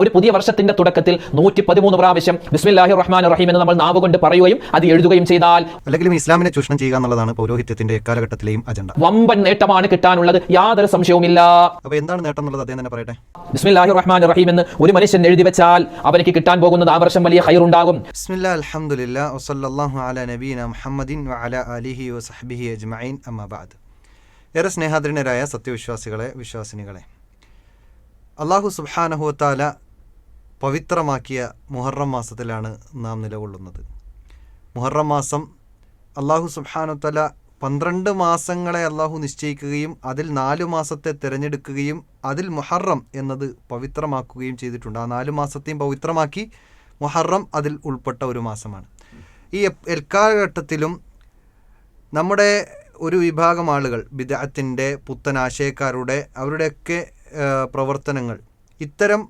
ഒരു പുതിയ വർഷത്തിന്റെ തുടക്കത്തിൽ 113 പ്രാവശ്യം ബിസ്മില്ലാഹിർ റഹ്മാനിർ റഹീം എന്ന് നമ്മൾ നാവ് കൊണ്ട് പറയുകയും അത് എഴുതുകയും ചെയ്താൽ അല്ലെങ്കിലും ഇസ്ലാമിനെ ചൂഷണം ചെയ്യുക എന്നുള്ളതാണ് പൗരോഹിത്യത്തിന്റെ എക്കാലഘട്ടത്തിലെയും അജണ്ട. വമ്പൻ നേട്ടമാണ് കിട്ടാനുള്ളത്, യാതൊരു സംശയവുമില്ല. അപ്പോൾ എന്താണ് നേട്ടം എന്നുള്ളത് അദ്ദേഹം തന്നെ പറയട്ടെ. ബിസ്മില്ലാഹിർ റഹ്മാനിർ റഹീം എന്ന് ഒരു മനുഷ്യൻ എഴുതി വെച്ചാൽ അവനക്ക് കിട്ടാൻ പോകുന്നത് ആ വർഷം വലിയ ഖൈറുണ്ടാകും. ബിസ്മില്ലാ അൽഹംദുലില്ലാ വസല്ലല്ലാഹു അലാ നബീന മുഹമ്മദിൻ വഅലാ ആലിഹി വസഹ്ബിഹി അജ്മഈൻ അമ്മാ ബഅദ്. ഏറെ സ്നേഹാദരനരായ സത്യവിശ്വാസികളെ, വിശ്വാസിനികളെ, അല്ലാഹു സുബ്ഹാനഹു വ തആല പവിത്രമാക്കിയ മുഹറം മാസത്തിലാണ് നാം നിലകൊള്ളുന്നത്. മുഹറം മാസം അല്ലാഹു സുബ്ഹാനഹു വ തആല 12 മാസങ്ങളെ അല്ലാഹു നിശ്ചയിക്കുകയും അതിൽ 4 മാസത്തെ തിരഞ്ഞെടുക്കുകയും അതിൽ മുഹറം എന്നത് പവിത്രമാക്കുകയും ചെയ്തിട്ടുണ്ട്. ആ 4 മാസത്തെയും പവിത്രമാക്കി മുഹറം അതിൽ ഉൾപ്പെട്ട ഒരു മാസമാണ്. ഈ എക്കാലഘട്ടത്തിലും നമ്മുടെ ഒരു വിഭാഗം ആളുകൾ, ബിദ്അത്തിൻ്റെ പുത്തനാശയക്കാരുടെ അവരുടെയൊക്കെ പ്രവർത്തനങ്ങൾ ഇത്തരം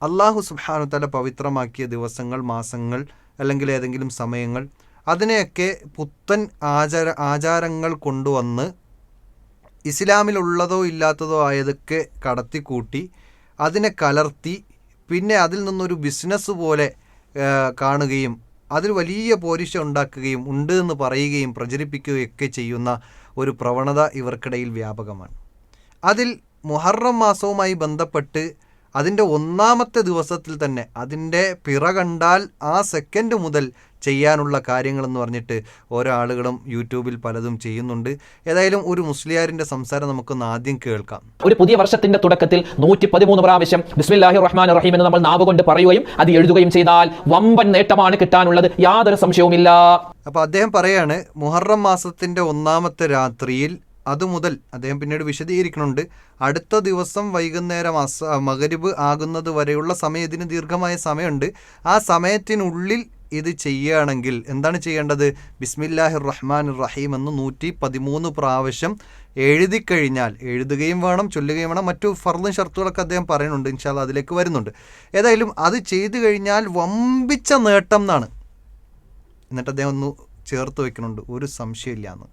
അല്ലാഹു സുബ്ഹാനഹു വ തആല പവിത്രമാക്കിയ ദിവസങ്ങൾ, മാസങ്ങൾ അല്ലെങ്കിൽ ഏതെങ്കിലും സമയങ്ങൾ അതിനെയൊക്കെ പുത്തൻ ആചാരങ്ങൾ കൊണ്ടുവന്ന് ഇസ്ലാമിലുള്ളതോ ഇല്ലാത്തതോ ആയതൊക്കെ കടത്തിക്കൂട്ടി അതിനെ കലർത്തി പിന്നെ അതിൽ നിന്നൊരു ബിസിനസ് പോലെ കാണുകയും അതിൽ വലിയ പോരിശ ഉണ്ടാക്കുകയും ഉണ്ട് എന്ന് പറയുകയും പ്രചരിപ്പിക്കുകയൊക്കെ ചെയ്യുന്ന ഒരു പ്രവണത ഇവർക്കിടയിൽ വ്യാപകമാണ്. അതിൽ മുഹറം മാസവുമായി ബന്ധപ്പെട്ട് അതിൻ്റെ 1-ാമത്തെ ദിവസത്തിൽ തന്നെ അതിൻ്റെ പിറ കണ്ടാൽ ആ സെക്കൻഡ് മുതൽ ചെയ്യാനുള്ള കാര്യങ്ങളെന്ന് പറഞ്ഞിട്ട് ഓരോ ആളുകളും യൂട്യൂബിൽ പലതും ചെയ്യുന്നുണ്ട്. ഏതായാലും ഒരു മുസ്ലിയാരിൻ്റെ സംസാരം നമുക്കൊന്ന് ആദ്യം കേൾക്കാം. ഒരു പുതിയ വർഷത്തിന്റെ തുടക്കത്തിൽ 113 പ്രാവശ്യം ബിസ്മില്ലാഹിർ റഹ്മാനിർ റഹീം എന്ന് നമ്മൾ നാവ് കൊണ്ട് പറയുകയും അത് എഴുതുകയും ചെയ്താൽ വമ്പൻ നേട്ടമാണ് കിട്ടാനുള്ളത്, യാതൊരു സംശയവുമില്ല. അപ്പോൾ അദ്ദേഹം പറയാണ്, മുഹറം മാസത്തിൻ്റെ 1-ാമത്തെ രാത്രിയിൽ അതുമുതൽ അദ്ദേഹം പിന്നീട് വിശദീകരിക്കുന്നുണ്ട്, അടുത്ത ദിവസം വൈകുന്നേരം മഗ്‌രിബ് ആകുന്നത് വരെയുള്ള സമയം, ഇതിന് ദീർഘമായ സമയമുണ്ട്. ആ സമയത്തിനുള്ളിൽ ഇത് ചെയ്യുകയാണെങ്കിൽ എന്താണ് ചെയ്യേണ്ടത്? ബിസ്മില്ലാഹിർ റഹ്മാനിർ റഹീം എന്ന് 113 പ്രാവശ്യം എഴുതിക്കഴിഞ്ഞാൽ, എഴുതുകയും വേണം, ചൊല്ലുകയും വേണം, മറ്റു ഫർളും ഷർത്തുകളൊക്കെ അദ്ദേഹം പറയുന്നുണ്ട്. ഇൻഷാ അല്ലാഹ് അതിലേക്ക് വരുന്നുണ്ട്. ഏതായാലും അത് ചെയ്തു കഴിഞ്ഞാൽ വമ്പിച്ച നേട്ടം എന്നാണ്. എന്നിട്ട് അദ്ദേഹം ഒന്ന് ചേർത്ത് വയ്ക്കുന്നുണ്ട്, ഒരു സംശയമില്ല എന്ന്.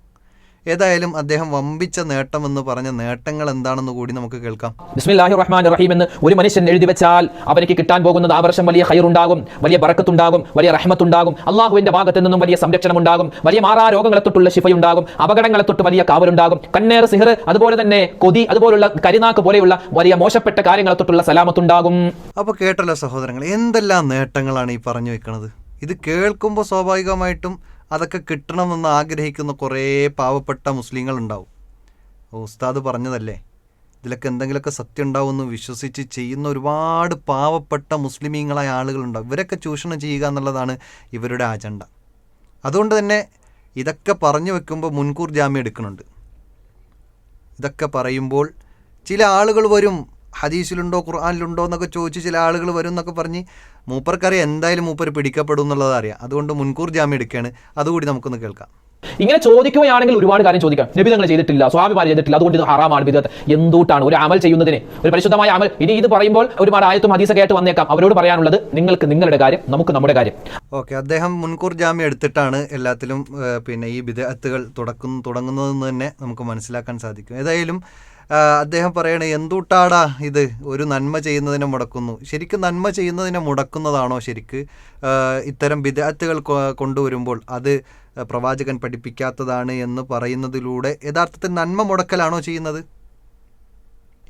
ഏതായാലും അദ്ദേഹം വമ്പിച്ച നേട്ടം എന്ന് പറഞ്ഞ നേട്ടങ്ങൾ എന്താണെന്ന് കൂടി നമുക്ക് കേൾക്കാം. ബിസ്മില്ലാഹിർ റഹ്മാനിർ റഹീം എന്ന് ഒരു മനുഷ്യൻ എഴുതി വെച്ചാൽ അവനക്ക് കിട്ടാൻ പോകുന്നത് ആ വർഷം വലിയ ഖൈറുണ്ടാകും, വലിയ ബറക്കത്തുണ്ടാകും, വലിയ റഹ്മത്തുണ്ടാകും, അള്ളാഹുവിന്റെ ഭാഗത്ത് നിന്നും വലിയ സംരക്ഷണം ഉണ്ടാകും, വലിയ മാറാരോഗങ്ങളെ തൊട്ടുള്ള ശിഫയുണ്ടാകും, അപകടങ്ങളെ തൊട്ട് വലിയ കാവലുണ്ടാകും, കണ്ണേർ, സിഹർ, അതുപോലെ തന്നെ കൊതി, അതുപോലുള്ള കരിനാക്ക് പോലെയുള്ള വലിയ മോശപ്പെട്ട കാര്യങ്ങളെ തൊട്ടുള്ള സലാമത്തുണ്ടാകും. അപ്പോൾ കേട്ടല്ലോ സഹോദരങ്ങൾ, എന്തെല്ലാം നേട്ടങ്ങളാണ് ഈ പറഞ്ഞു വെക്കുന്നത്. ഇത് കേൾക്കുമ്പോൾ സ്വാഭാവികമായിട്ടും അതൊക്കെ കിട്ടണമെന്ന് ആഗ്രഹിക്കുന്ന കുറേ പാവപ്പെട്ട മുസ്ലിങ്ങളുണ്ടാവും. ഉസ്താദ് പറഞ്ഞതല്ലേ, ഇതിലൊക്കെ എന്തെങ്കിലുമൊക്കെ സത്യം ഉണ്ടാവുമെന്ന് വിശ്വസിച്ച് ചെയ്യുന്ന ഒരുപാട് പാവപ്പെട്ട മുസ്ലിമീങ്ങളായ ആളുകളുണ്ടാവും. ഇവരൊക്കെ ചൂഷണം ചെയ്യുക എന്നുള്ളതാണ് ഇവരുടെ അജണ്ട. അതുകൊണ്ട് തന്നെ ഇതൊക്കെ പറഞ്ഞു വെക്കുമ്പോൾ മുൻകൂർ ജാമ്യം എടുക്കുന്നുണ്ട്. ഇതൊക്കെ പറയുമ്പോൾ ചില ആളുകൾ വരും, ഹദീസിലുണ്ടോ ഖുർആനിലുണ്ടോ എന്നൊക്കെ ചോദിച്ച് ചില ആളുകൾ വരും എന്നൊക്കെ പറഞ്ഞ് മൂപ്പർക്കറിയാം എന്തായാലും മൂപ്പർ പിടിക്കപ്പെടും എന്നുള്ളത് അറിയാം. അതുകൊണ്ട് മുൻകൂർ ജാമ്യം എടുക്കുകയാണ്. അതുകൂടി നമുക്കൊന്ന് കേൾക്കാം. ഇങ്ങനെ ചോദിക്കുകയാണെങ്കിൽ ഒരുപാട് കാര്യം ചോദിക്കാം. നബി തങ്ങൾ ചെയ്തിട്ടില്ല, സ്വഹാബിമാർ ചെയ്തിട്ടില്ല, അതുകൊണ്ട് ഇത് ഹറാമാണ്, ബിദ്അത്ത്. എന്തുട്ടാണ് ഒരു അമൽ ചെയ്യുന്നതിന്, ഒരു പരിശുദ്ധമായ അമൽ. ഇനി ഇത് പറയുമ്പോൾ ഒരുപാട് ആയത്തും ഹദീസൊക്കെ ആയിട്ട് വന്നേക്കാം. അവരോട് പറയാനുള്ളത്, നിങ്ങൾക്ക് നിങ്ങളുടെ കാര്യം, നമുക്ക് നമ്മുടെ കാര്യം. ഓക്കെ, അദ്ദേഹം മുൻകൂർ ജാമ്യം എടുത്തിട്ടാണ് എല്ലാത്തിലും പിന്നെ ഈ ബിദ്അത്തുകൾ തുടങ്ങുന്നതെന്ന് തന്നെ നമുക്ക് മനസ്സിലാക്കാൻ സാധിക്കും. ഏതായാലും അദ്ദേഹം പറയണേ, എന്തുട്ടാടാ ഇത്, ഒരു നന്മ ചെയ്യുന്നതിനെ മുടക്കുന്നു. ശരിക്കും നന്മ ചെയ്യുന്നതിനെ മുടക്കുന്നതാണോ ശരിക്ക് ഇത്തരം ബിദ്അത്തുകൾ കൊണ്ടുവരുമ്പോൾ അത് പ്രവാചകൻ പഠിപ്പിക്കാത്തതാണ് എന്ന് പറയുന്നതിലൂടെ യഥാർത്ഥത്തിൽ നന്മ മുടക്കലാണോ ചെയ്യുന്നത്?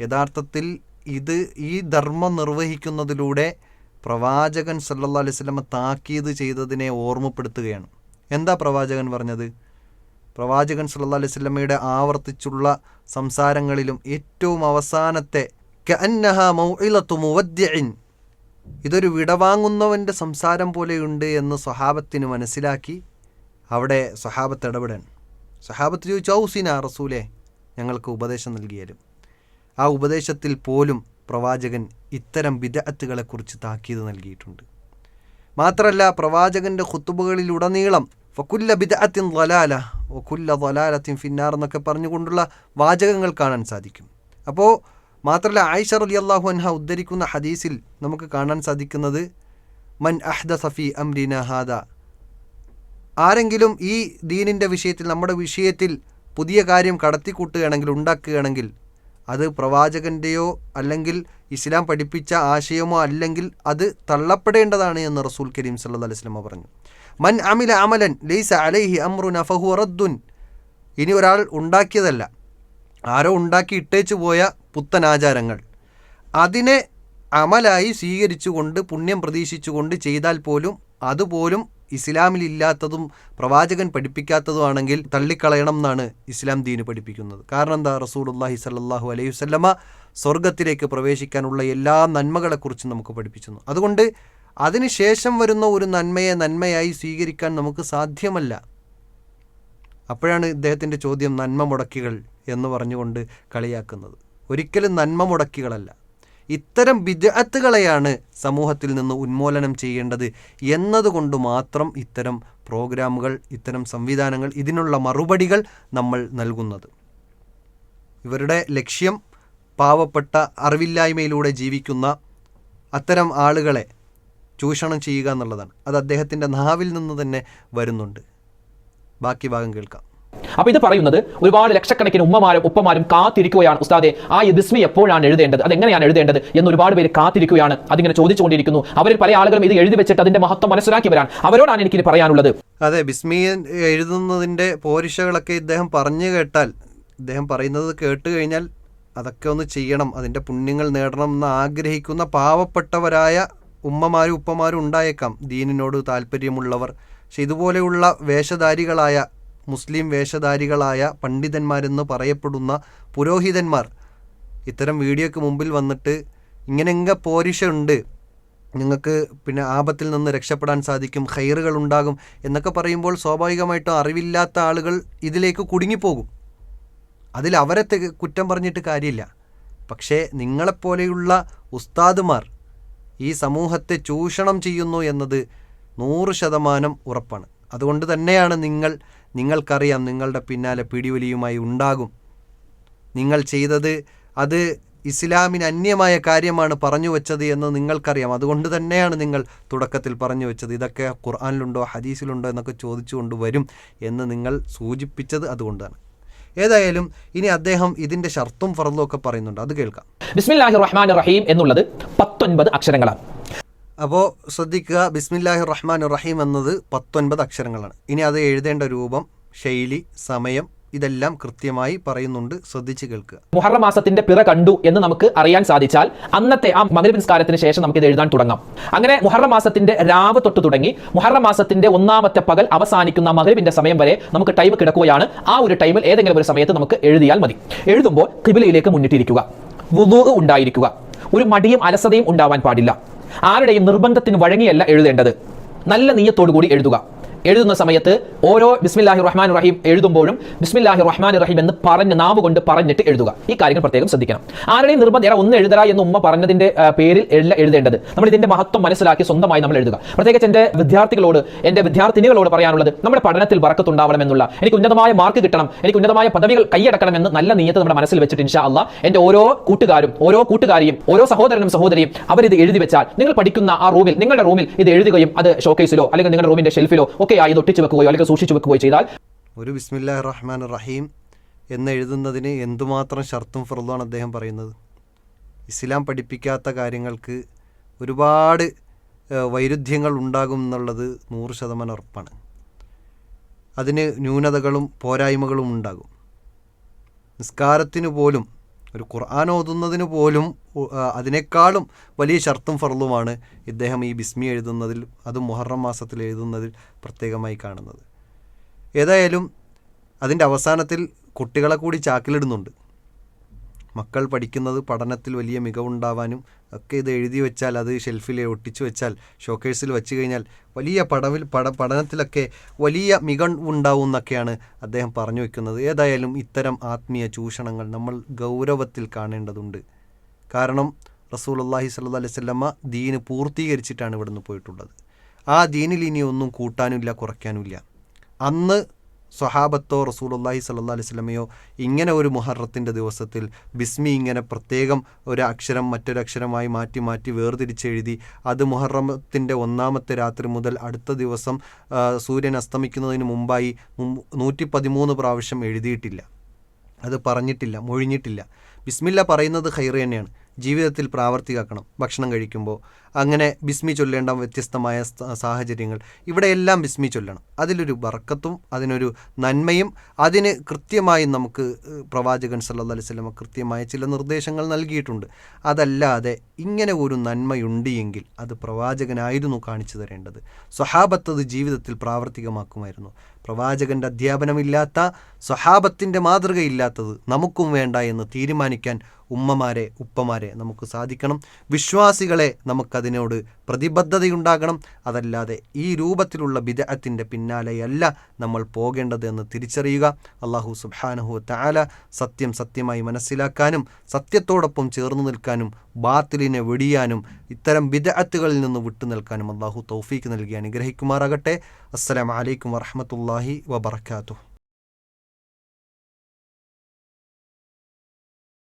യഥാർത്ഥത്തിൽ ഈ ധർമ്മം നിർവഹിക്കുന്നതിലൂടെ പ്രവാചകൻ സല്ലല്ലാഹു അലൈഹി വസല്ലം താക്കീത് ചെയ്തതിനെ ഓർമ്മപ്പെടുത്തുകയാണ്. എന്താ പ്രവാചകൻ പറഞ്ഞത്? പ്രവാചകൻ സല്ലല്ലാഹു അലൈഹി വസല്ലമയുടെ ആവർത്തിച്ചുള്ള സംസാരങ്ങളിലും ഏറ്റവും അവസാനത്തെ കഅന്നഹാ മൗഇലതു മുവദ്ദിഇൻ, ഇതൊരു വിടവാങ്ങുന്നവൻ്റെ സംസാരം പോലെയുണ്ട് എന്ന് സ്വഹാബത്തിന് മനസ്സിലാക്കി അവിടെ സ്വഹാബത്ത് ഇടപെടാൻ. സ്വഹാബത്ത് ചോദിച്ചു, ഔസിന റസൂലേ, ഞങ്ങൾക്ക് ഉപദേശം നൽകിയാലും. ആ ഉപദേശത്തിൽ പോലും പ്രവാചകൻ ഇത്തരം ബിദ്അത്തുകളെക്കുറിച്ച് താക്കീത് നൽകിയിട്ടുണ്ട്. മാത്രമല്ല, പ്രവാചകൻ്റെ ഖുതുബകളിലുടനീളം ഫകുല്ല ബിദ്അത്തിൻ ളലാല വകുല്ല ളലാലത്തിൻ ഫിന്നാർ എന്നൊക്കെ പറഞ്ഞുകൊണ്ടുള്ള വാചകങ്ങൾ കാണാൻ സാധിക്കും. അപ്പോൾ മാത്രമല്ല, ആയിഷ റളിയല്ലാഹു അൻഹ ഉദ്ധരിക്കുന്ന ഹദീസിൽ നമുക്ക് കാണാൻ സാധിക്കുന്നത്, മൻ അഹ്ദസ ഫീ അംരിനാ ഹാദാ, ആരെങ്കിലും ഈ ദീനിൻ്റെ വിഷയത്തിൽ, നമ്മുടെ വിഷയത്തിൽ പുതിയ കാര്യം കടത്തിക്കൂട്ടുകയാണെങ്കിൽ, ഉണ്ടാക്കുകയാണെങ്കിൽ, അത് പ്രവാചകൻ്റെയോ അല്ലെങ്കിൽ ഇസ്ലാം പഠിപ്പിച്ച ആശയമോ അല്ലെങ്കിൽ അത് തള്ളപ്പെടേണ്ടതാണ് എന്ന് റസൂൽ കരീം സല്ലല്ലാഹു അലൈഹി വസല്ലം പറഞ്ഞു. മൻ അമില അമലൻ ലൈസ അലൈഹി അംറുന ഫഹുവ റദ്ദുൻ. ഇനി ഒരാൾ ഉണ്ടാക്കിയതല്ല, ആരോ ഉണ്ടാക്കി ഇട്ടേച്ചു പോയ പുത്തൻ ആചാരങ്ങൾ അതിനെ അമലായി സ്വീകരിച്ചുകൊണ്ട് പുണ്യം പ്രതീക്ഷിച്ചുകൊണ്ട് ചെയ്താൽ പോലും അതുപോലും ഇസ്ലാമിലില്ലാത്തതും പ്രവാചകൻ പഠിപ്പിക്കാത്തതുമാണെങ്കിൽ തള്ളിക്കളയണം എന്നാണ് ഇസ്ലാം ദീന് പഠിപ്പിക്കുന്നത്. കാരണം എന്താ? റസൂലുള്ളാഹി സ്വല്ലല്ലാഹു അലൈഹി വസല്ലമ സ്വർഗത്തിലേക്ക് പ്രവേശിക്കാനുള്ള എല്ലാ നന്മകളെക്കുറിച്ചും നമുക്ക് പഠിപ്പിക്കുന്നു. അതുകൊണ്ട് അതിനുശേഷം വരുന്ന ഒരു നന്മയെ നന്മയായി സ്വീകരിക്കാൻ നമുക്ക് സാധ്യമല്ല. അപ്പോഴാണ് ഇദ്ദേഹത്തിൻ്റെ ചോദ്യം നന്മ മുടക്കികൾ എന്ന് പറഞ്ഞുകൊണ്ട് കളിയാക്കുന്നത്. ഒരിക്കലും നന്മ മുടക്കികളല്ല, ഇത്തരം ബിദ്അത്തുകളെയാണ് സമൂഹത്തിൽ നിന്ന് ഉന്മൂലനം ചെയ്യേണ്ടത് എന്നതുകൊണ്ട് മാത്രം ഇത്തരം പ്രോഗ്രാമുകൾ, ഇത്തരം സംവിധാനങ്ങൾ, ഇതിനുള്ള മറുപടികൾ നമ്മൾ നൽകുന്നത്. ഇവരുടെ ലക്ഷ്യം പാവപ്പെട്ട അറിവില്ലായ്മയിലൂടെ ജീവിക്കുന്ന അത്തരം ആളുകളെ ചൂഷണം ചെയ്യുക എന്നുള്ളതാണ്. അത് അദ്ദേഹത്തിൻ്റെ നാവിൽ നിന്ന് തന്നെ വരുന്നുണ്ട്. ബാക്കി ഭാഗം കേൾക്കാം. അപ്പൊ ഇത് പറയുന്നത് ഒരുപാട് ലക്ഷക്കണക്കിന് ഉമ്മമാരും ഉപ്പമാരും കാത്തിരിക്കുകയാണ്. ഉസ്താദെ, ആ ബിസ്മി എപ്പോഴാണ് എഴുതേണ്ടത്, അതെങ്ങനെയാണ് എഴുതേണ്ടത് എന്ന് ഒരുപാട് പേര് കാത്തിരിക്കുകയാണ്. അതിങ്ങനെ ചോദിച്ചുകൊണ്ടിരിക്കുന്നു. അവരിൽ പല ആളുകളും ഇത് എഴുതി വെച്ചിട്ട് അതിന്റെ മഹത്വം മനസ്സിലാക്കിയവരാണ്. അവരോടാണ് എനിക്ക് പറയാനുള്ളത്. അതെ, ബിസ്മി എഴുതുന്നതിൻ്റെ പോരിശകളൊക്കെ ഇദ്ദേഹം പറഞ്ഞു കേട്ടാൽ, ഇദ്ദേഹം പറയുന്നത് കേട്ട് കഴിഞ്ഞാൽ അതൊക്കെ ഒന്ന് ചെയ്യണം, അതിൻ്റെ പുണ്യങ്ങൾ നേടണം എന്ന് ആഗ്രഹിക്കുന്ന പാവപ്പെട്ടവരായ ഉമ്മമാരും ഉപ്പമാരും ഉണ്ടായേക്കാം, ദീനിനോട് താല്പര്യമുള്ളവർ. പക്ഷെ ഇതുപോലെയുള്ള വേഷധാരികളായ മുസ്ലിം വേഷധാരികളായ പണ്ഡിതന്മാരെന്ന് പറയപ്പെടുന്ന പുരോഹിതന്മാർ ഇത്തരം വീഡിയോയ്ക്ക് മുമ്പിൽ വന്നിട്ട് ഇങ്ങനെയൊക്കെ പോരിഷുണ്ട്, നിങ്ങൾക്ക് പിന്നെ ആപത്തിൽ നിന്ന് രക്ഷപ്പെടാൻ സാധിക്കും, ഖൈറുകൾ ഉണ്ടാകും എന്നൊക്കെ പറയുമ്പോൾ സ്വാഭാവികമായിട്ടും അറിവില്ലാത്ത ആളുകൾ ഇതിലേക്ക് കുടുങ്ങിപ്പോകും. അതിൽ അവരെ കുറ്റം പറഞ്ഞിട്ട് കാര്യമില്ല. പക്ഷേ നിങ്ങളെപ്പോലെയുള്ള ഉസ്താദുമാർ ഈ സമൂഹത്തെ ചൂഷണം ചെയ്യുന്നു എന്നത് 100% ഉറപ്പാണ്. അതുകൊണ്ട് തന്നെയാണ് നിങ്ങൾക്കറിയാം, നിങ്ങളുടെ പിന്നാലെ പിടിവലിയുമായി ഉണ്ടാകും. നിങ്ങൾ ചെയ്തത് അത് ഇസ്ലാമിന് അന്യമായ കാര്യമാണ് പറഞ്ഞു വെച്ചത് എന്ന് നിങ്ങൾക്കറിയാം. അതുകൊണ്ട് തന്നെയാണ് നിങ്ങൾ തുടക്കത്തിൽ പറഞ്ഞു വെച്ചത്. ഇതൊക്കെ ഖുർആനിലുണ്ടോ ഹദീസിലുണ്ടോ എന്നൊക്കെ ചോദിച്ചുകൊണ്ട് വരും എന്ന് നിങ്ങൾ സൂചിപ്പിച്ചത് അതുകൊണ്ടാണ്. ഏതായാലും ഇനി അദ്ദേഹം ഇതിൻ്റെ ഷർത്തും ഫർളും ഒക്കെ പറയുന്നുണ്ട്, അത് കേൾക്കാം. ബിസ്മില്ലാഹിർ റഹ്മാനിർ റഹീം എന്നുള്ളത് 19 അക്ഷരങ്ങളാണ്. അപ്പോൾ ശ്രദ്ധിക്കുക, ബിസ്മില്ലാഹിർ റഹ്മാനിർ റഹീം എന്നത് 19 അക്ഷരങ്ങളാണ്. ഇനി അത് എഴുതേണ്ട രൂപം, ശൈലി, സമയം ഇതെല്ലാം കൃത്യമായി പറയുന്നുണ്ട്. ശ്രദ്ധിച്ച് കേൾക്കുക. മുഹറം മാസത്തിന്റെ പിറ കണ്ടു എന്ന് നമുക്ക് അറിയാൻ സാധിച്ചാൽ അന്നത്തെ ആ മഗ്‌രിബ് നിസ്കാരത്തിന് ശേഷം നമുക്ക് ഇത് എഴുതാൻ തുടങ്ങാം. അങ്ങനെ മുഹറം മാസത്തിന്റെ രാവ് തൊട്ട് തുടങ്ങി മുഹറം മാസത്തിന്റെ 1-ാമത്തെ പകൽ അവസാനിക്കുന്ന മഗ്‌രിബിന്റെ സമയം വരെ നമുക്ക് ടൈം കിടക്കുകയാണ്. ആ ഒരു ടൈമിൽ ഏതെങ്കിലും ഒരു സമയത്ത് നമുക്ക് എഴുതിയാൽ മതി. എഴുതുമ്പോൾ ഖിബ്ലയിലേക്ക് മുന്നിട്ടിരിക്കുക, വുളൂ ഉണ്ടായിരിക്കുക, ഒരു മടിയും അലസതയും ഉണ്ടാവാൻ പാടില്ല. ആരുടെയും നിർബന്ധത്തിന് വഴങ്ങിയല്ല എഴുതേണ്ടത്. നല്ല നിയ്യത്തോടു കൂടി എഴുതുക. എഴുതുന്ന സമയത്ത് ഓരോ ബിസ്മില്ലാഹിർ റഹ്മാനിർ റഹീം എഴുതുമ്പോഴും ബിസ്മില്ലാഹിർ റഹ്മാനിർ റഹീം എന്ന് പറഞ്ഞ് നാവ് കൊണ്ട് പറഞ്ഞിട്ട് എഴുതുക. ഈ കാര്യങ്ങൾ പ്രത്യേകം ശ്രദ്ധിക്കണം. ആരുടെയും നിർബന്ധം ഒന്ന് എഴുതരാ എന്ന് ഉമ്മ പറഞ്ഞതിന്റെ പേരിൽ എഴുതേണ്ടത്. നമ്മൾ ഇതിന്റെ മഹത്വം മനസ്സിലാക്കി സ്വന്തമായി നമ്മൾ എഴുതുക. പ്രത്യേകിച്ച് എൻ്റെ വിദ്യാർത്ഥികളോട്, എൻ്റെ വിദ്യാർത്ഥിനികളോട് പറയാനുള്ളത്, നമ്മുടെ പഠനത്തിൽ ബറക്കത്തുണ്ടാവണം എന്നുള്ള, എനിക്ക് ഉന്നതമായ മാർക്ക് കിട്ടണം, എനിക്ക് ഉന്നതമായ പദവികൾ കൈയടക്കണം എന്ന് നല്ല നിയ്യത്ത് നമ്മുടെ മനസ്സിൽ വെച്ചിട്ട് ഇൻഷാ അല്ലാഹ് എൻ്റെ ഓരോ കൂട്ടുകാരും ഓരോ കൂട്ടുകാരിയും ഓരോ സഹോദരനും സഹോദരിയും അവരിത് എഴുതി വെച്ചാൽ നിങ്ങൾ പഠിക്കുന്ന ആ റൂമിൽ, നിങ്ങളുടെ റൂമിൽ ഇത് എഴുതുകയും അത് ഷോക്കേസിലോ അല്ലെങ്കിൽ നിങ്ങളുടെ റൂമിന്റെ ഷെൽഫിലോ ഒക്കെ ആയി ഒട്ടിച്ചു വെക്കുകയോ അല്ലെങ്കിൽ സൂക്ഷിച്ചു വെക്കുകയോ ചെയ്താൽ, ഒരു ബിസ്മില്ലാഹിർ റഹ്മാനിർ റഹീം എന്ന് എഴുതുന്നതിന് എന്തുമാത്രം ഷർത്തും ഫർളുമാണ് അദ്ദേഹം പറയുന്നത്. ഇസ്ലാം പഠിപ്പിക്കാത്ത കാര്യങ്ങൾക്ക് ഒരുപാട് വൈരുദ്ധ്യങ്ങൾ ഉണ്ടാകും എന്നുള്ളത് 100% ഉറപ്പാണ്. അതിന് ന്യൂനതകളും പോരായ്മകളും ഉണ്ടാകും. നിസ്കാരത്തിന് പോലും, ഒരു ഖുർആൻ ഓതുന്നതിന് പോലും അതിനേക്കാളും വലിയ ഷർത്തും ഫർളുമാണ് ഇദ്ദേഹം ഈ ബിസ്മി എഴുതുന്നതിൽ, അതും മുഹറം മാസത്തിൽ എഴുതുന്നതിൽ പ്രത്യേകമായി കാണുന്നത്. ഏതായാലും അതിൻ്റെ അവസാനത്തിൽ കുട്ടികളെ കൂടി ചാക്കിലിടുന്നുണ്ട്. മക്കൾ പഠിക്കുന്നത്, പഠനത്തിൽ വലിയ മികവുണ്ടാവാനും ഒക്കെ ഇത് എഴുതി വെച്ചാൽ, അത് ഷെൽഫിൽ ഒട്ടിച്ചു വെച്ചാൽ, ഷോക്കേഴ്സിൽ വെച്ച് കഴിഞ്ഞാൽ വലിയ പഠനത്തിലൊക്കെ വലിയ മികവുണ്ടാവും എന്നൊക്കെയാണ് അദ്ദേഹം പറഞ്ഞു വയ്ക്കുന്നത്. ഏതായാലും ഇത്തരം ആത്മീയ ചൂഷണങ്ങൾ നമ്മൾ ഗൗരവത്തിൽ കാണേണ്ടതുണ്ട്. കാരണം റസൂലുള്ളാഹി സ്വല്ലല്ലാഹു അലൈഹി വസല്ലമ ദീന് പൂർത്തീകരിച്ചിട്ടാണ് ഇവിടുന്ന് പോയിട്ടുള്ളത്. ആ ദീനിൽ ഇനി ഒന്നും കൂട്ടാനുമില്ല കുറയ്ക്കാനുമില്ല. അന്ന് സ്വഹാബത്തോ റസൂലുള്ളാഹി സ്വല്ലല്ലാഹു അലൈഹി വസല്ലമയോ ഇങ്ങനെ ഒരു മുഹറത്തിൻ്റെ ദിവസത്തിൽ ബിസ്മി ഇങ്ങനെ പ്രത്യേകം ഒരു അക്ഷരം മറ്റൊരക്ഷരമായി മാറ്റി മാറ്റി വേർതിരിച്ചെഴുതി അത് മുഹറത്തിൻ്റെ 1-ാമത്തെ രാത്രി മുതൽ അടുത്ത ദിവസം സൂര്യൻ അസ്തമിക്കുന്നതിന് മുമ്പായി 113 പ്രാവശ്യം എഴുതിയിട്ടില്ല. അത് പറഞ്ഞിട്ടില്ല, മൊഴിഞ്ഞിട്ടില്ല. ബിസ്മില്ല പറയുന്നത് ഖൈർ തന്നെയാണ്, ജീവിതത്തിൽ പ്രാവർത്തികമാക്കണം. ഭക്ഷണം കഴിക്കുമ്പോൾ അങ്ങനെ ബിസ്മി ചൊല്ലേണ്ട വ്യത്യസ്തമായ സാഹചര്യങ്ങൾ, ഇവിടെയെല്ലാം ബിസ്മി ചൊല്ലണം. അതിലൊരു ബർക്കത്തും അതിനൊരു നന്മയും അതിന് കൃത്യമായി നമുക്ക് പ്രവാചകൻ സല്ലല്ലാഹു അലൈഹി വസല്ലം കൃത്യമായ ചില നിർദ്ദേശങ്ങൾ നൽകിയിട്ടുണ്ട്. അതല്ലാതെ ഇങ്ങനെ ഒരു നന്മയുണ്ട് എങ്കിൽ അത് പ്രവാചകനായിരുന്നു കാണിച്ചു തരേണ്ടത്. സ്വഹാബത്ത് അത് ജീവിതത്തിൽ പ്രാവർത്തികമാക്കുമായിരുന്നു. പ്രവാചകൻ്റെ അധ്യാപനമില്ലാത്ത, സ്വഹാബത്തിൻ്റെ മാതൃകയില്ലാത്തത് നമുക്കും വേണ്ട എന്ന് തീരുമാനിക്കാൻ ഉമ്മമാരെ, ഉപ്പമാരെ നമുക്ക് സാധിക്കണം. വിശ്വാസികളെ നമുക്കതിനോട് പ്രതിബദ്ധതയുണ്ടാകണം. അതല്ലാതെ ഈ രൂപത്തിലുള്ള ബിദ്അത്തിൻ്റെ പിന്നാലെയല്ല നമ്മൾ പോകേണ്ടത് എന്ന് തിരിച്ചറിയുക. അല്ലാഹു സുബ്ഹാനഹു വ തആല സത്യം സത്യമായി മനസ്സിലാക്കാനും സത്യത്തോടൊപ്പം ചേർന്ന് നിൽക്കാനും ബാത്തിലിനെ വെടിയാനും ഇത്തരം ബിദ്അത്തുകളിൽ നിന്ന് വിട്ടുനിൽക്കാനും അല്ലാഹു തൗഫീക്ക് നൽകി അനുഗ്രഹിക്കുമാറാകട്ടെ. അസ്സലാമു അലൈക്കും വറഹ്മത്തുള്ളാഹി വബറകാതുഹു.